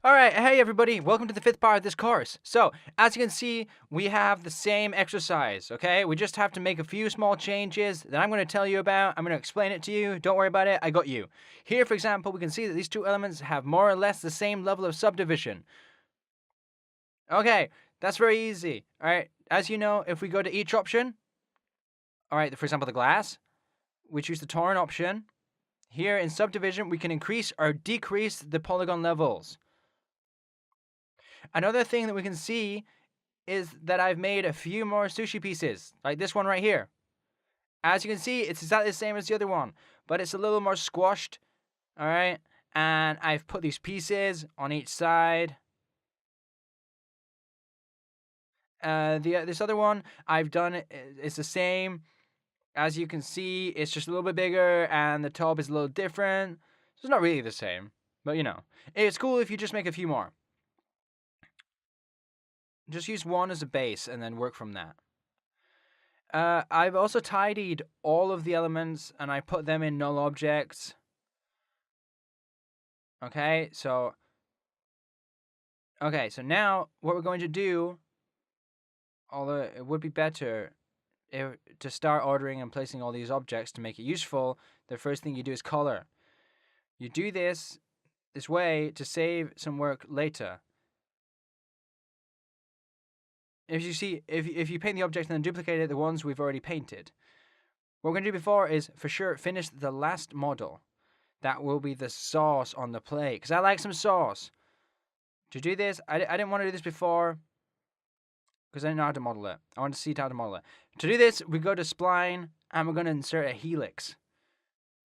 Alright, hey everybody, welcome to the 5th part of this course. So, as you can see, we have the same exercise, okay? We just have to make a few small changes that I'm going to tell you about. I'm going to explain it to you. Don't worry about it, I got you. Here, for example, we can see that these two elements have more or less the same level of subdivision. Okay, that's very easy. Alright, as you know, if we go to each option, alright, for example, the glass, we choose the torn option. Here in subdivision, we can increase or decrease the polygon levels. Another thing that we can see is that I've made a few more sushi pieces, like this one right here. As you can see, it's exactly the same as the other one, but it's a little more squashed, alright? And I've put these pieces on each side. This other one I've done, it's the same. As you can see, it's just a little bit bigger, and the top is a little different. So it's not really the same, but you know. It's cool if you just make a few more. Just use one as a base, and then work from that. I've also tidied all of the elements and I put them in null objects. Okay, so now what we're going to do, although it would be better to start ordering and placing all these objects to make it useful, the first thing you do is color. You do this way to save some work later. If you see, if you paint the object and then duplicate the ones we've already painted. What we're going to do before is, for sure, finish the last model. That will be the sauce on the plate, because I like some sauce. To do this, I didn't want to do this before, because I didn't know how to model it. I want to see how to model it. To do this, we go to spline, and we're going to insert a helix.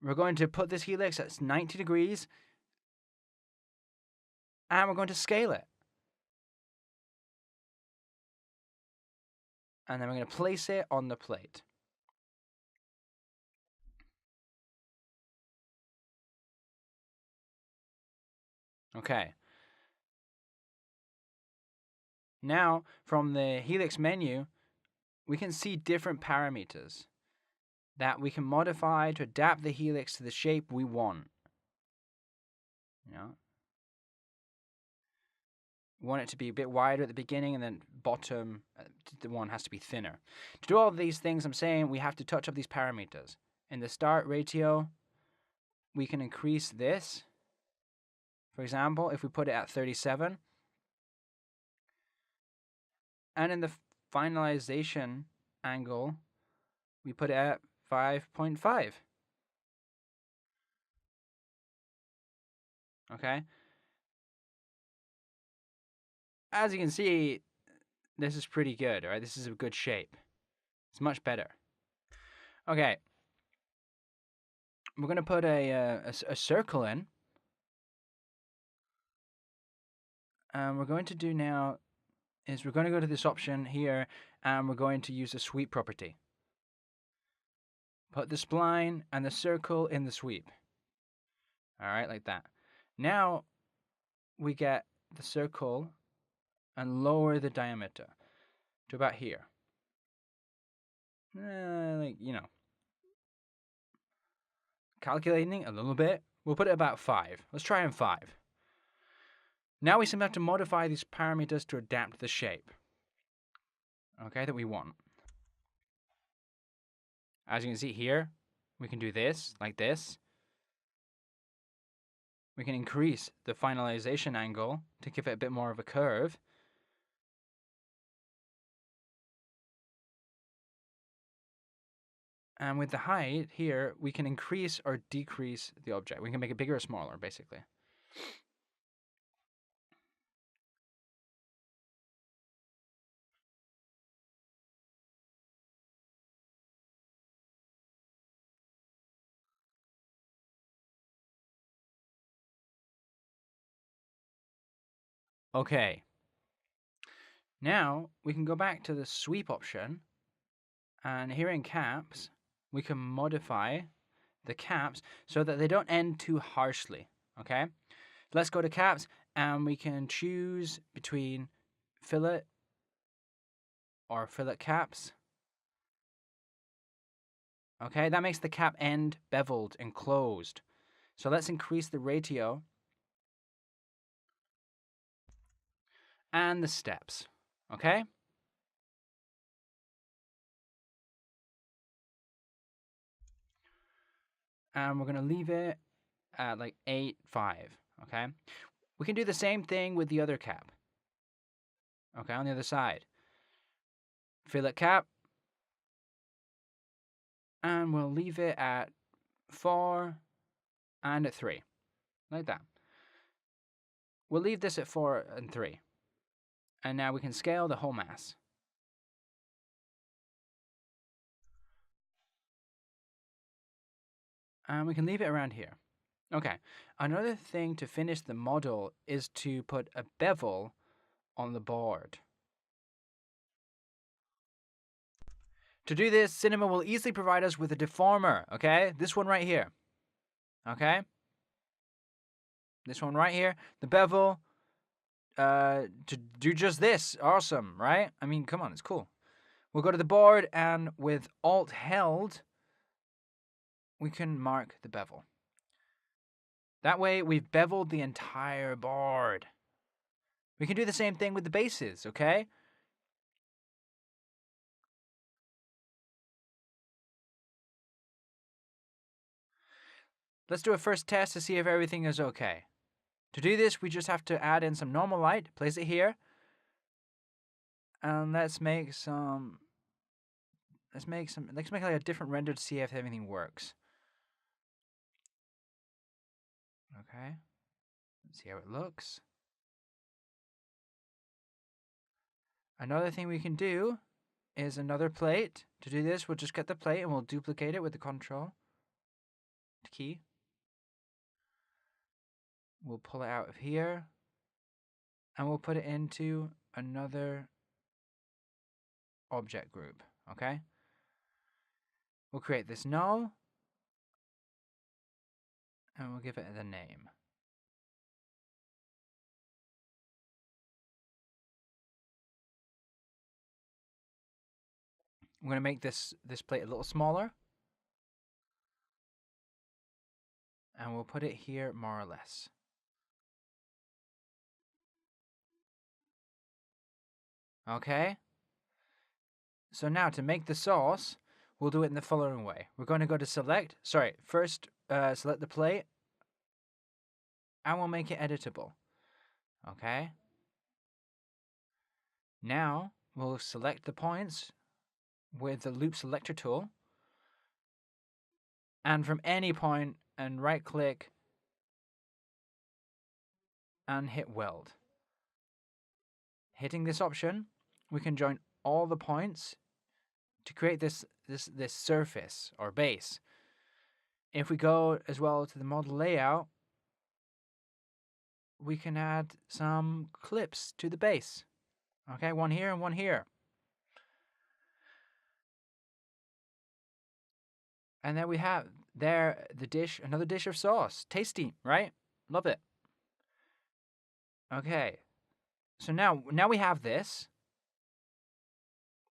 We're going to put this helix at 90 degrees, and we're going to scale it. And then we're going to place it on the plate. Okay. Now, from the Helix menu, we can see different parameters that we can modify to adapt the helix to the shape we want. You know? We want it to be a bit wider at the beginning, and then bottom, the one has to be thinner. To do all of these things, I'm saying we have to touch up these parameters. In the start ratio, we can increase this. For example, if we put it at 37. And in the finalization angle, we put it at 5.5. Okay? As you can see, this is pretty good, right? This is a good shape. It's much better. Okay. We're going to put a circle in. And we're going to do now is we're going to go to this option here, and we're going to use the sweep property. Put the spline and the circle in the sweep. Alright, like that. Now, we get the circle and lower the diameter to about here. Like, you know. Calculating a little bit. We'll put it about 5. Let's try in 5. Now we simply have to modify these parameters to adapt the shape. Okay, that we want. As you can see here, we can do this, like this. We can increase the finalization angle to give it a bit more of a curve. And with the height here, we can increase or decrease the object. We can make it bigger or smaller, basically. Okay. Now, we can go back to the sweep option. And here in caps, we can modify the caps so that they don't end too harshly. Okay? Let's go to caps, and we can choose between fillet or fillet caps. Okay, that makes the cap end beveled and closed. So let's increase the ratio and the steps. Okay? And we're going to leave it at like 8, 5. Okay? We can do the same thing with the other cap. Okay, on the other side. Fillet cap. And we'll leave it at 4 and at 3. Like that. We'll leave this at 4 and 3. And now we can scale the whole mass. And we can leave it around here. Okay, another thing to finish the model is to put a bevel on the board. To do this, Cinema will easily provide us with a deformer, okay? This one right here, okay? This one right here, the bevel, to do just this. Awesome, right? I mean, come on, it's cool. We'll go to the board, and with Alt held, we can mark the bevel. That way, we've beveled the entire board. We can do the same thing with the bases, okay? Let's do a first test to see if everything is okay. To do this, we just have to add in some normal light, place it here, and let's make like a different render to see if everything works. Okay, let's see how it looks. Another thing we can do is another plate. To do this, we'll just get the plate and we'll duplicate it with the Control key. We'll pull it out of here, and we'll put it into another object group, okay? We'll create this null, and we'll give it the name. I'm going to make this plate a little smaller, and we'll put it here more or less. Okay? So now to make the sauce, we'll do it in the following way. We're going to go to select, first select the plate, and we'll make it editable. Okay? Now, we'll select the points with the loop selector tool, and from any point, and right click, and hit weld. Hitting this option, we can join all the points to create this surface or base. If we go as well to the model layout, we can add some clips to the base. Okay, one here and one here. And then we have there the dish, another dish of sauce. Tasty, right? Love it. Okay. So now we have this.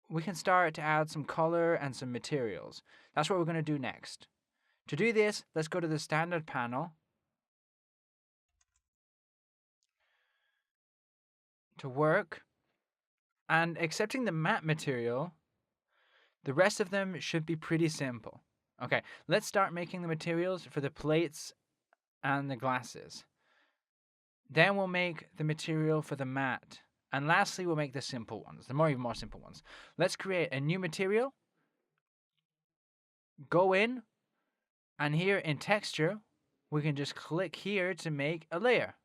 We can start to add some color and some materials. That's what we're going to do next. To do this, let's go to the standard panel. To work. And accepting the matte material, the rest of them should be pretty simple. Okay, let's start making the materials for the plates and the glasses. Then we'll make the material for the matte. And lastly, we'll make the simple ones, the more simple ones. Let's create a new material. Go in, and here in texture, we can just click here to make a layer.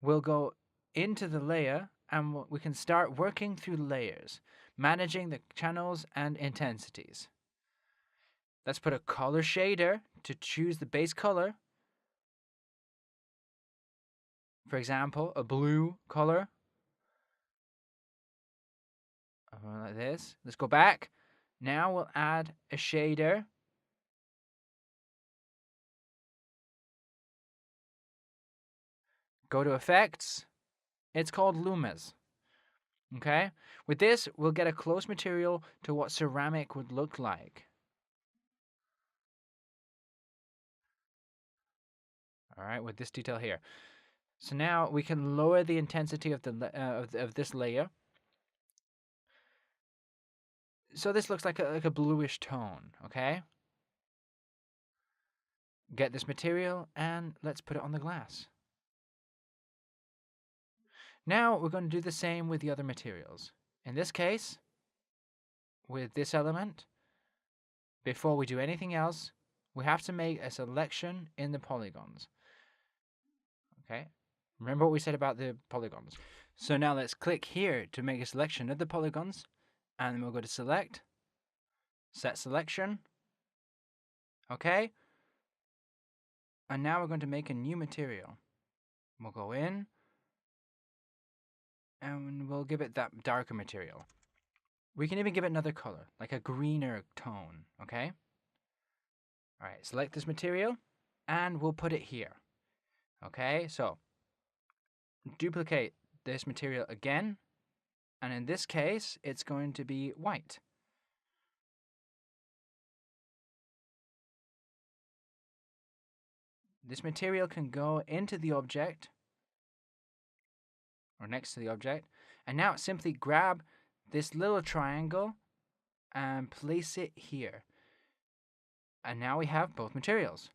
We'll go into the layer, and we can start working through layers, managing the channels and intensities. Let's put a color shader to choose the base color. For example, a blue color. Like this. Let's go back. Now we'll add a shader. Go to Effects. It's called Lumas. Okay? With this, we'll get a close material to what ceramic would look like. All right, with this detail here. So now we can lower the intensity of of this layer. So this looks like a bluish tone, okay? Get this material and let's put it on the glass. Now we're going to do the same with the other materials. In this case, with this element, before we do anything else, we have to make a selection in the polygons. Okay? Remember what we said about the polygons. So now let's click here to make a selection of the polygons, and then we'll go to select, set selection. Okay? And now we're going to make a new material. We'll go in, and we'll give it that darker material. We can even give it another color, like a greener tone, okay? All right, select this material, and we'll put it here. Okay, so duplicate this material again, and in this case, it's going to be white. This material can go into the object, or next to the object, and now simply grab this little triangle and place it here. And now we have both materials.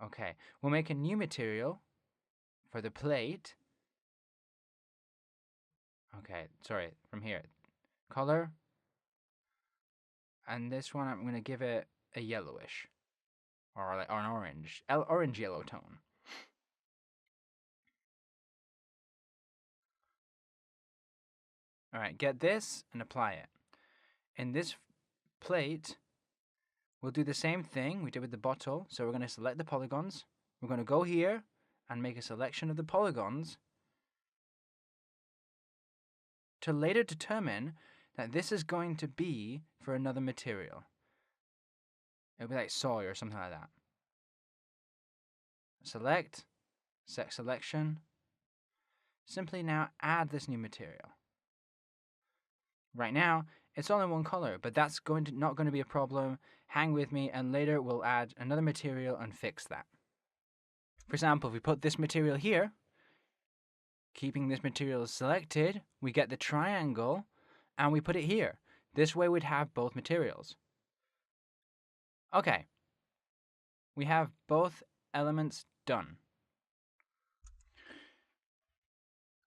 Okay, we'll make a new material for the plate. Okay, sorry, from here. Color. And this one I'm going to give it a yellowish. Or an orange. Orange-yellow tone. Alright, get this and apply it. In this plate, we'll do the same thing we did with the bottle. So we're going to select the polygons. We're going to go here and make a selection of the polygons to later determine that this is going to be for another material. It'll be like soy or something like that. Select, set selection. Simply now add this new material. Right now, it's only one color, but that's not going to be a problem. Hang with me, and later we'll add another material and fix that. For example, if we put this material here, keeping this material selected, we get the triangle, and we put it here. This way we'd have both materials. Okay. We have both elements done.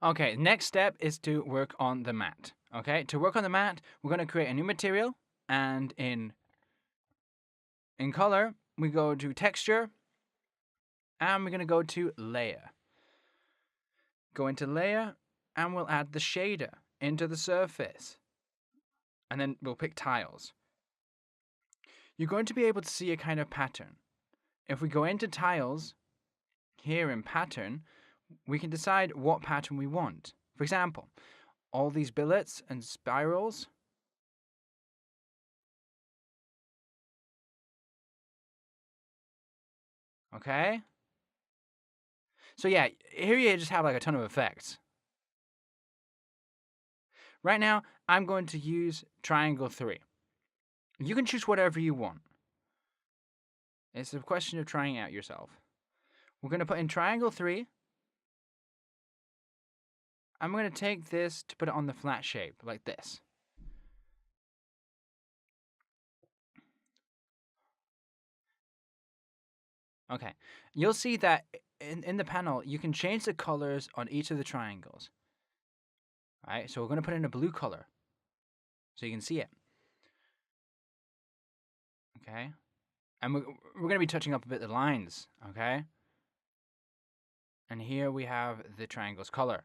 Okay, next step is to work on the mat. Okay, to work on the mat, we're going to create a new material, and in color, we go to texture, and we're going to go to layer. Go into layer, and we'll add the shader into the surface. And then we'll pick tiles. You're going to be able to see a kind of pattern. If we go into tiles, here in pattern, we can decide what pattern we want. For example, all these billets and spirals. Okay? So yeah, here you just have like a ton of effects. Right now, I'm going to use triangle 3. You can choose whatever you want. It's a question of trying it out yourself. We're going to put in triangle 3. I'm going to take this to put it on the flat shape, like this. Okay, you'll see that in the panel, you can change the colors on each of the triangles. All right, so we're going to put in a blue color so you can see it. Okay, and we're going to be touching up a bit the lines, okay? And here we have the triangle's color.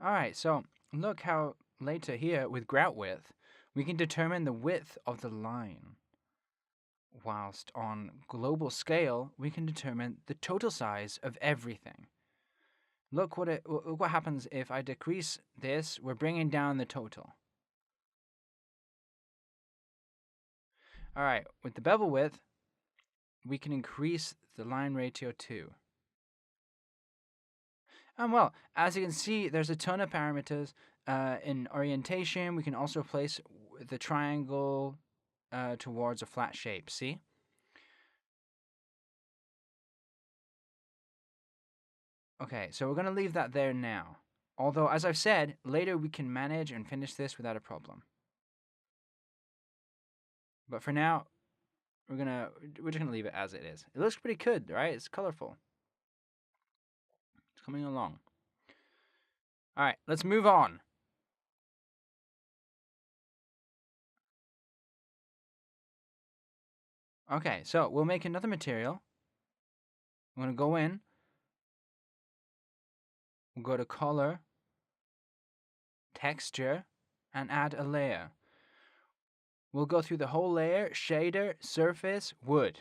All right, so look how later here with grout width, we can determine the width of the line. Whilst on global scale, we can determine the total size of everything. Look what happens if I decrease this, we're bringing down the total. All right, with the bevel width, we can increase the line ratio too. And well, as you can see, there's a ton of parameters in orientation. We can also place the triangle towards a flat shape. See? Okay, so we're going to leave that there now. Although, as I've said, later we can manage and finish this without a problem. But for now, we're just gonna leave it as it is. It looks pretty good, right? It's colorful. It's coming along. All right, let's move on. Okay, so we'll make another material. I'm gonna go in. We'll go to color, texture, and add a layer. We'll go through the whole layer, shader, surface, wood.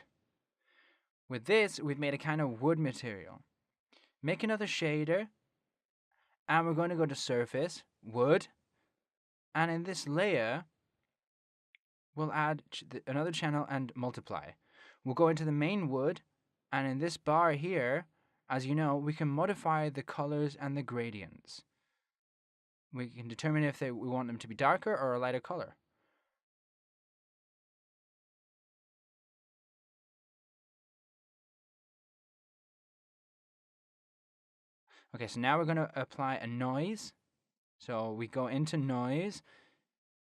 With this, we've made a kind of wood material. Make another shader, and we're going to go to surface, wood, and in this layer, we'll add another channel and multiply. We'll go into the main wood, and in this bar here, as you know, we can modify the colors and the gradients. We can determine if we want them to be darker or a lighter color. Okay, so now we're going to apply a noise. So we go into noise,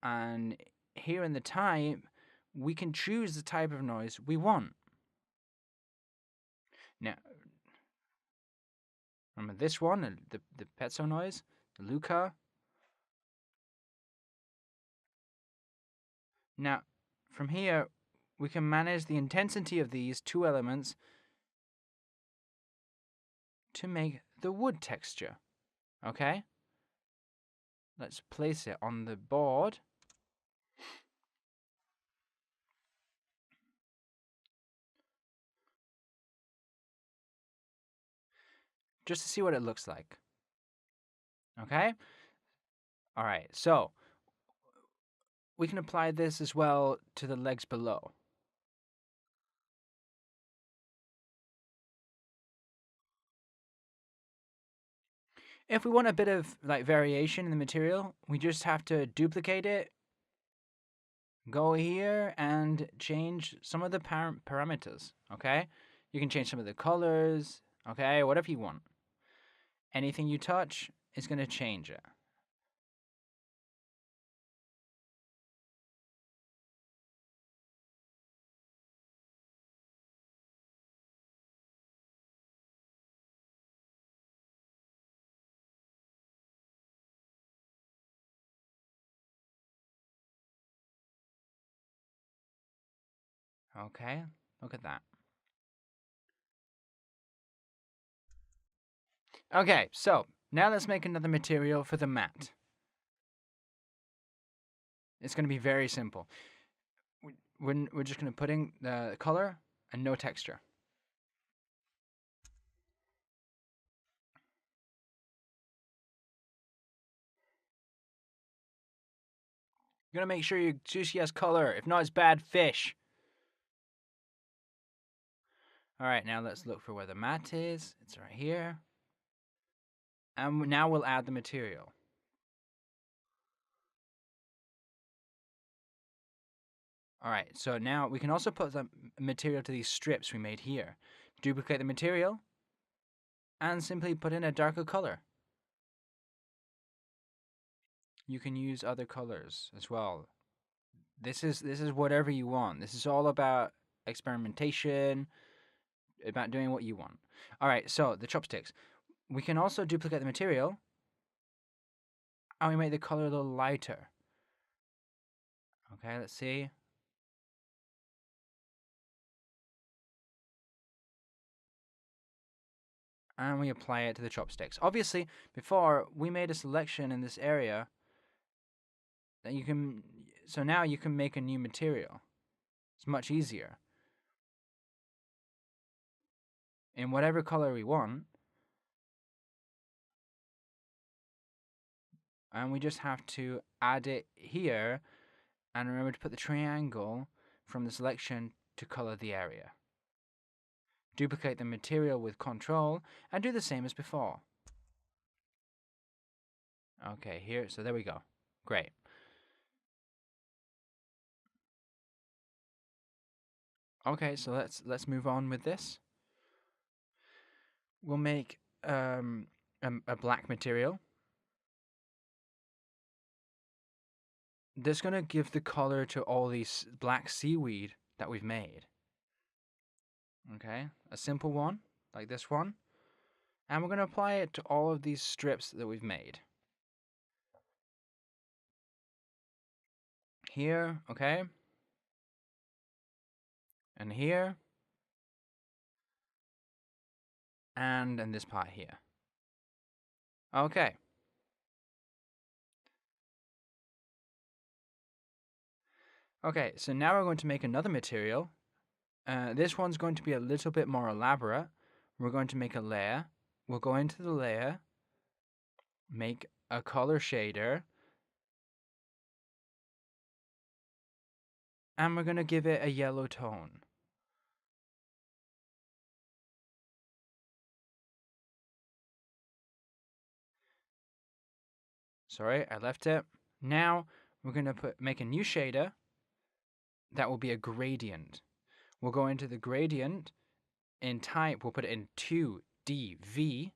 and here in the type, we can choose the type of noise we want. Now, remember this one, the pezzo noise, the Luca. Now, from here, we can manage the intensity of these two elements to make the wood texture. Okay? Let's place it on the board. Just to see what it looks like. Okay? All right, so we can apply this as well to the legs below. If we want a bit of variation in the material, we just have to duplicate it, go here, and change some of the parameters, okay? You can change some of the colors, okay? Whatever you want. Anything you touch is going to change it. Okay, look at that. Okay, so now let's make another material for the mat. It's going to be very simple. We're just going to put in the color and no texture. You're going to make sure your sushi has color. If not, it's bad fish. All right, now let's look for where the mat is. It's right here. And now we'll add the material. All right, so now we can also put the material to these strips we made here. Duplicate the material and simply put in a darker color. You can use other colors as well. This is whatever you want. This is all about experimentation, about doing what you want. All right, so the chopsticks. We can also duplicate the material, and we make the color a little lighter. Okay, let's see. And we apply it to the chopsticks. Obviously, before we made a selection in this area that you can, so now you can make a new material. It's much easier. In whatever color we want. And we just have to add it here, and remember to put the triangle from the selection to color the area. Duplicate the material with Control and do the same as before. Okay, here. So there we go. Great. Okay, so let's move on with this. We'll make a black material. This is gonna give the color to all these black seaweed that we've made. Okay, a simple one like this one, and we're gonna apply it to all of these strips that we've made. Here, okay, and here, and in this part here. Okay. Okay, so now we're going to make another material. This one's going to be a little bit more elaborate. We're going to make a layer. We'll go into the layer, make a color shader, and we're going to give it a yellow tone. Sorry, I left it. Now we're going to make a new shader that will be a gradient. We'll go into the gradient. In type, we'll put it in 2DV.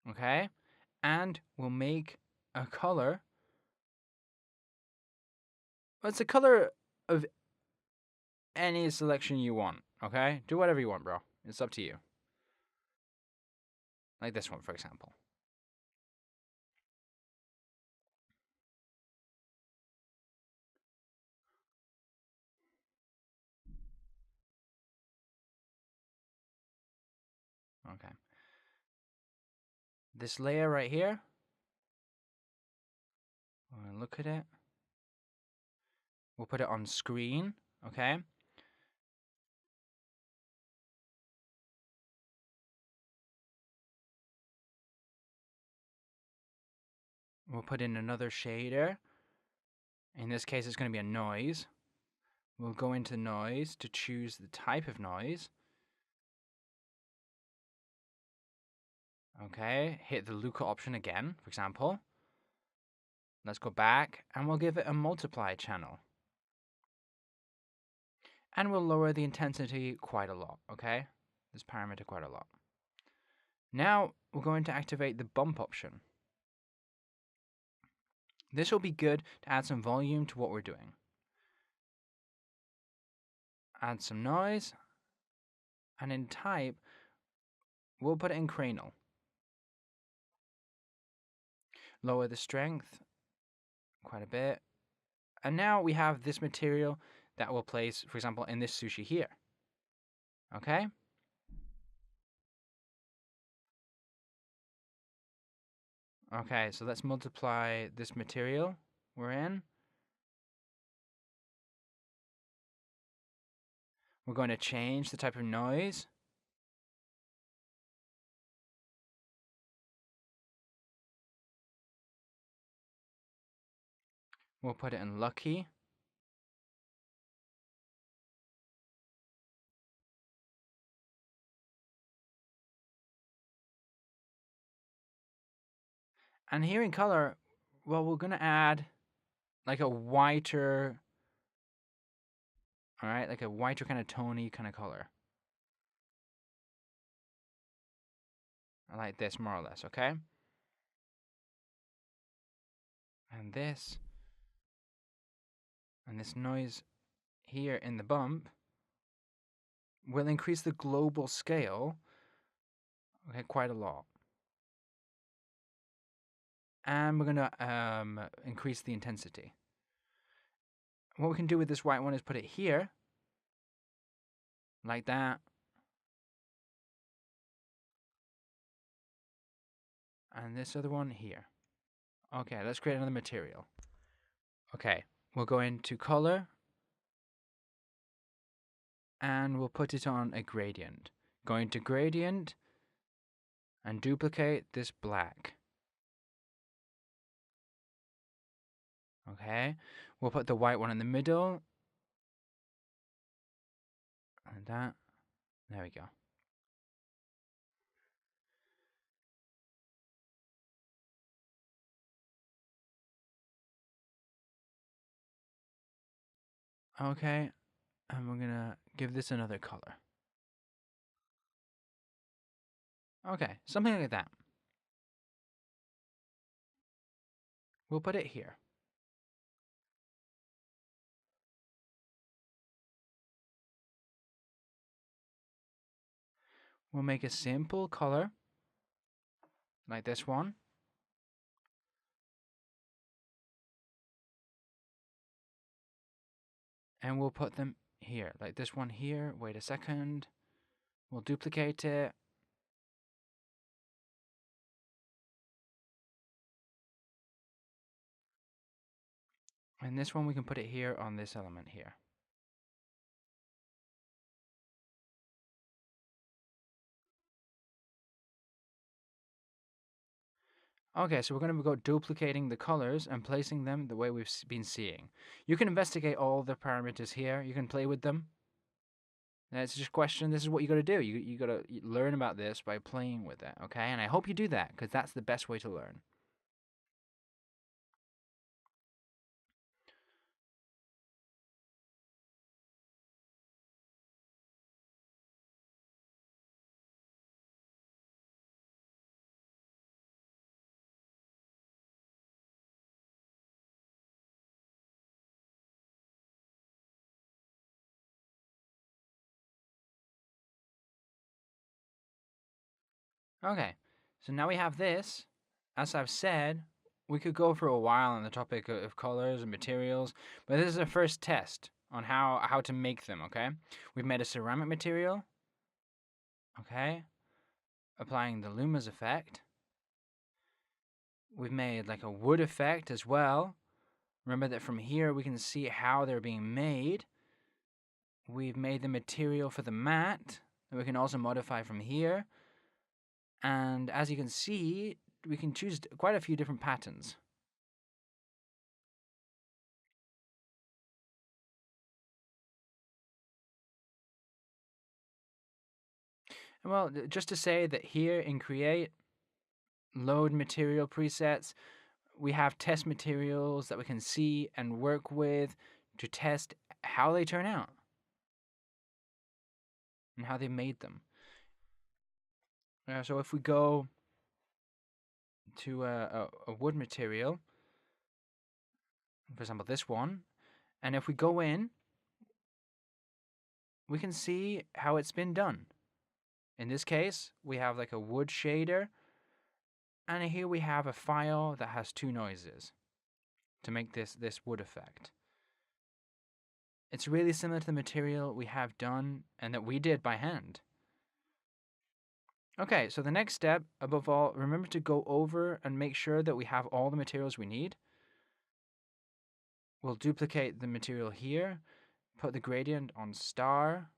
Okay? And we'll make a color. Well, it's a color of any selection you want. Okay? Do whatever you want, bro. It's up to you. Like this one, for example. Okay. This layer right here. We'll look at it. We'll put it on screen. Okay? We'll put in another shader. In this case, it's going to be a noise. We'll go into noise to choose the type of noise. Okay, hit the Luca option again, for example. Let's go back, and we'll give it a multiply channel. And we'll lower the intensity quite a lot, okay? This parameter quite a lot. Now, we're going to activate the bump option. This will be good to add some volume to what we're doing. Add some noise, and in type, we'll put it in cranial. Lower the strength quite a bit. And now we have this material that we'll place, for example, in this sushi here. Okay? Okay, so let's multiply this material we're in. We're going to change the type of noise. We'll put it in lucky. And here in color, well, we're going to add like a whiter, all right, like a whiter kind of tony kind of color. Like this, more or less, okay? And this noise here in the bump will increase the global scale, okay, quite a lot. And we're going to increase the intensity. What we can do with this white one is put it here, like that. And this other one here. Okay, let's create another material. Okay, we'll go into color, and we'll put it on a gradient. Go into gradient, and duplicate this black. Okay, we'll put the white one in the middle, and that. There we go. Okay, and we're gonna give this another color. Okay, something like that. We'll put it here. We'll make a simple color, like this one. And we'll put them here, like this one here. Wait a second. We'll duplicate it. And this one we can put it here on this element here. Okay, so we're going to go duplicating the colors and placing them the way we've been seeing. You can investigate all the parameters here. You can play with them. It's just a question. This is what you got to do. You got to learn about this by playing with it, okay? And I hope you do that, because that's the best way to learn. Okay, so now we have this. As I've said, we could go for a while on the topic of colors and materials, but this is a first test on how to make them, okay? We've made a ceramic material, okay? Applying the Luma's effect. We've made like a wood effect as well. Remember that from here we can see how they're being made. We've made the material for the mat that we can also modify from here. And as you can see, we can choose quite a few different patterns. Well, just to say that here in Create, load material presets, we have test materials that we can see and work with to test how they turn out and how they made them. So if we go to a wood material, for example, this one, and if we go in, we can see how it's been done. In this case, we have like a wood shader, and here we have a file that has two noises to make this wood effect. It's really similar to the material we have done and that we did by hand. Okay, so the next step, above all, remember to go over and make sure that we have all the materials we need. We'll duplicate the material here, put the gradient on star.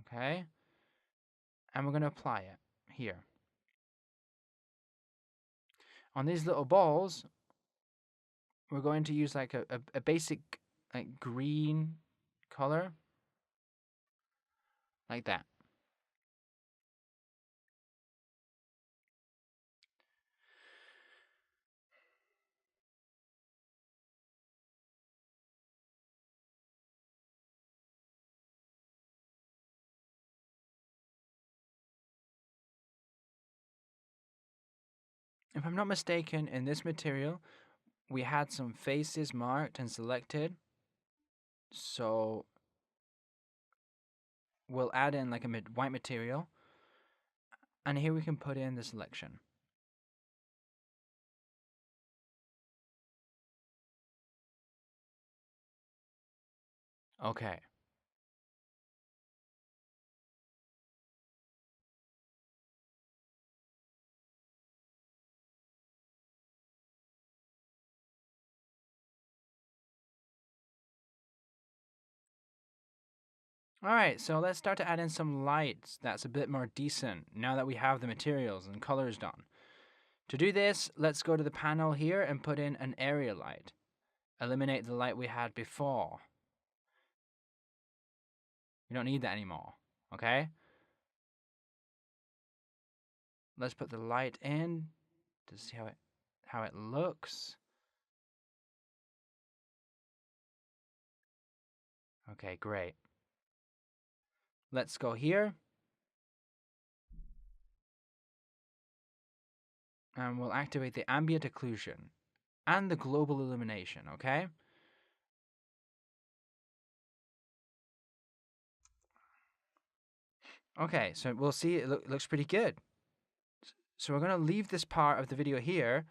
Okay, and we're going to apply it here. On these little balls, we're going to use like a basic like green color, like that. If I'm not mistaken, in this material, we had some faces marked and selected. So we'll add in like a white material. And here we can put in the selection. Okay. Alright, so let's start to add in some lights that's a bit more decent now that we have the materials and colors done. To do this, let's go to the panel here and put in an area light. Eliminate the light we had before. We don't need that anymore, okay? Let's put the light in to see how it looks. Okay, great. Let's go here. And we'll activate the ambient occlusion and the global illumination, okay? Okay, so we'll see it looks pretty good. So we're going to leave this part of the video here,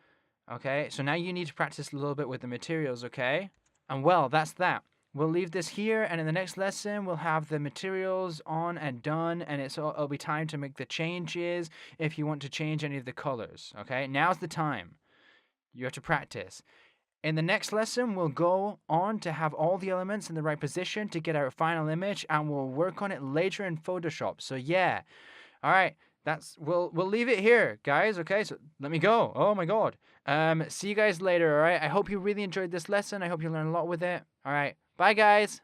okay? So now you need to practice a little bit with the materials, okay? And well, that's that. We'll leave this here, and in the next lesson, we'll have the materials on and done, and it'll be time to make the changes if you want to change any of the colors, okay? Now's the time. You have to practice. In the next lesson, we'll go on to have all the elements in the right position to get our final image, and we'll work on it later in Photoshop. So yeah, all right, we'll leave it here, guys. Okay, so let me go. Oh my God. See you guys later. All right. I hope you really enjoyed this lesson. I hope you learned a lot with it. All right. Bye, guys.